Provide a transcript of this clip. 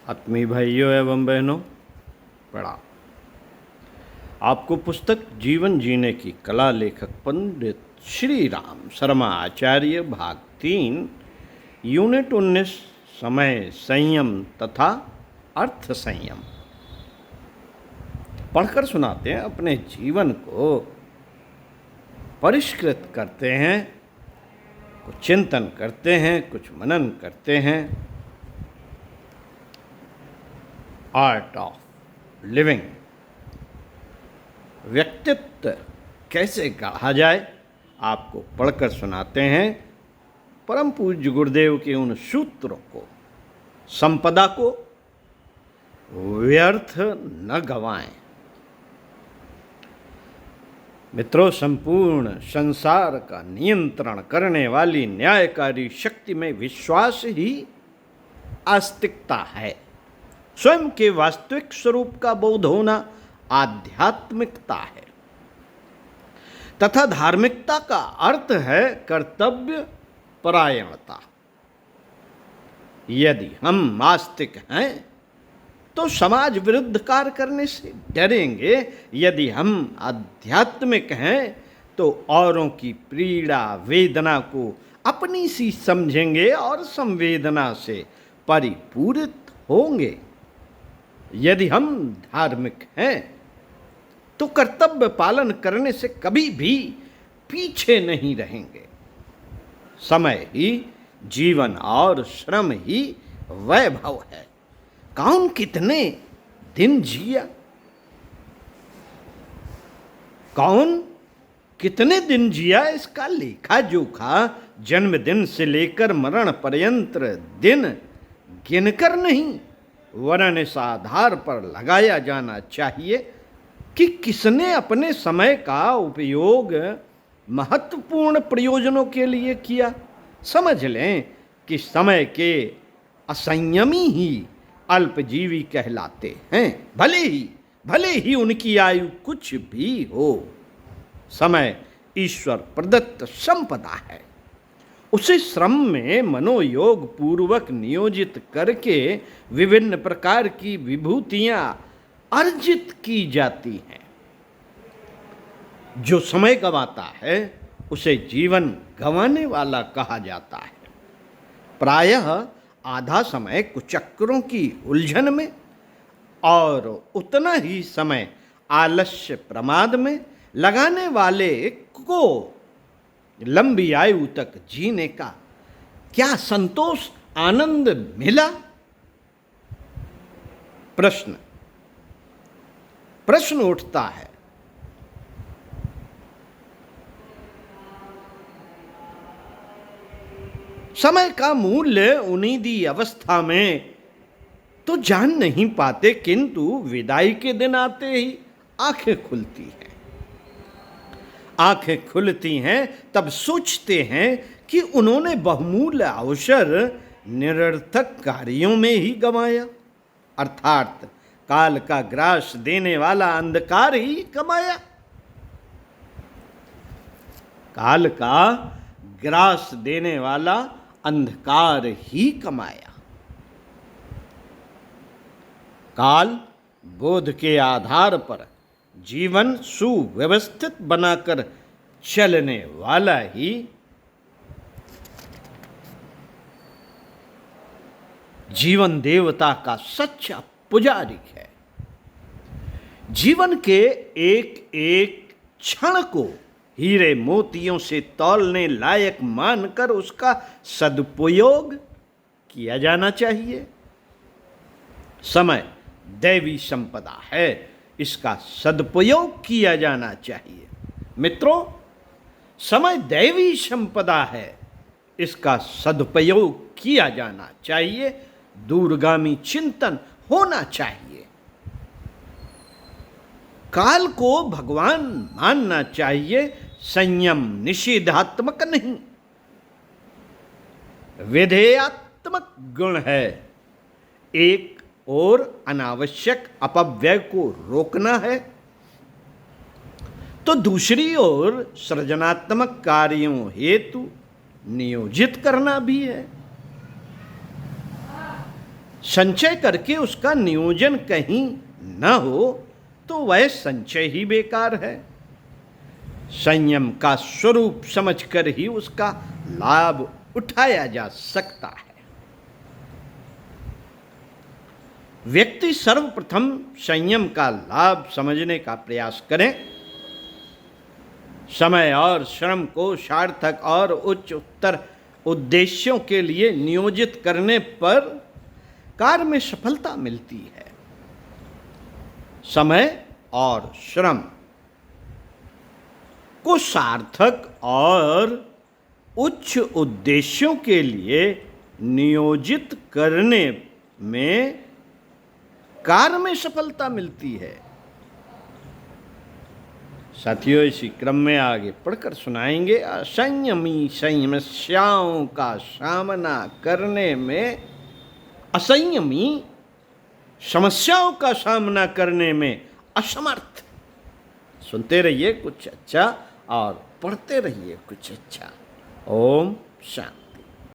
आत्मीय भाइयों एवं बहनों, प्रणाम। आपको पुस्तक जीवन जीने की कला लेखक पंडित श्री राम शर्मा आचार्य भाग 3 यूनिट 19 समय संयम तथा अर्थ संयम पढ़कर सुनाते हैं। अपने जीवन को परिष्कृत करते हैं, कुछ चिंतन करते हैं, कुछ मनन करते हैं। आर्ट ऑफ लिविंग, व्यक्तित्व कैसे गढ़ा जाए, आपको पढ़कर सुनाते हैं। परम पूज्य गुरुदेव के उन सूत्रों को, संपदा को व्यर्थ न गवाएं। मित्रों, संपूर्ण संसार का नियंत्रण करने वाली न्यायकारी शक्ति में विश्वास ही आस्तिकता है। स्वयं के वास्तविक स्वरूप का बोध होना आध्यात्मिकता है तथा धार्मिकता का अर्थ है कर्तव्य परायणता। यदि हम आस्तिक हैं तो समाज विरुद्ध कार्य करने से डरेंगे। यदि हम आध्यात्मिक हैं तो औरों की पीड़ा वेदना को अपनी सी समझेंगे और संवेदना से परिपूरित होंगे। यदि हम धार्मिक हैं तो कर्तव्य पालन करने से कभी भी पीछे नहीं रहेंगे। समय ही जीवन और श्रम ही वैभव है। कौन कितने दिन जिया, कौन कितने दिन जिया, इसका लेखा जोखा जन्मदिन से लेकर मरण पर्यंत दिन गिनकर नहीं, वरन इस आधार पर लगाया जाना चाहिए कि किसने अपने समय का उपयोग महत्वपूर्ण प्रयोजनों के लिए किया। समझ लें कि समय के असंयमी ही अल्पजीवी कहलाते हैं, भले ही उनकी आयु कुछ भी हो। समय ईश्वर प्रदत्त संपदा है। उसे श्रम में मनोयोग पूर्वक नियोजित करके विभिन्न प्रकार की विभूतियां अर्जित की जाती हैं। जो समय गंवाता है उसे जीवन गंवाने वाला कहा जाता है। प्रायः आधा समय कुचक्रों की उलझन में और उतना ही समय आलस्य प्रमाद में लगाने वाले को लंबी आयु तक जीने का क्या संतोष आनंद मिला? प्रश्न उठता है। समय का मूल्य उन्नीदी अवस्था में तो जान नहीं पाते, किंतु विदाई के दिन आते ही आंखें खुलती हैं। आंखें खुलती हैं तब सोचते हैं कि उन्होंने बहुमूल्य अवसर निरर्थक कार्यों में ही गंवाया, अर्थात काल का ग्रास देने वाला अंधकार ही कमाया। काल का ग्रास देने वाला अंधकार ही कमाया। काल बोध के आधार पर जीवन सुव्यवस्थित बनाकर चलने वाला ही जीवन देवता का सच्चा पुजारी है। जीवन के एक एक क्षण को हीरे मोतियों से तौलने लायक मानकर उसका सदुपयोग किया जाना चाहिए। समय दैवी संपदा है, इसका सदुपयोग किया जाना चाहिए। मित्रों, समय दैवी संपदा है, इसका सदुपयोग किया जाना चाहिए। दूरगामी चिंतन होना चाहिए। काल को भगवान मानना चाहिए, संयम निषेधात्मक नहीं, विधेयात्मक गुण है। एक और अनावश्यक अपव्यय को रोकना है तो दूसरी ओर सृजनात्मक कार्यों हेतु नियोजित करना भी है। संचय करके उसका नियोजन कहीं न हो तो वह संचय ही बेकार है। संयम का स्वरूप समझकर ही उसका लाभ उठाया जा सकता है। व्यक्ति सर्वप्रथम संयम का लाभ समझने का प्रयास करें। समय और श्रम को सार्थक और उच्च उत्तर उद्देश्यों के लिए नियोजित करने पर कार्य में सफलता मिलती है। समय और श्रम को सार्थक और उच्च उद्देश्यों के लिए नियोजित करने में कार्य में सफलता मिलती है। साथियों, इसी क्रम में आगे पढ़कर सुनाएंगे। असंयमी समस्याओं का सामना करने में असंयमी समस्याओं का सामना करने में असमर्थ। सुनते रहिए कुछ अच्छा और पढ़ते रहिए कुछ अच्छा। ओम शांति।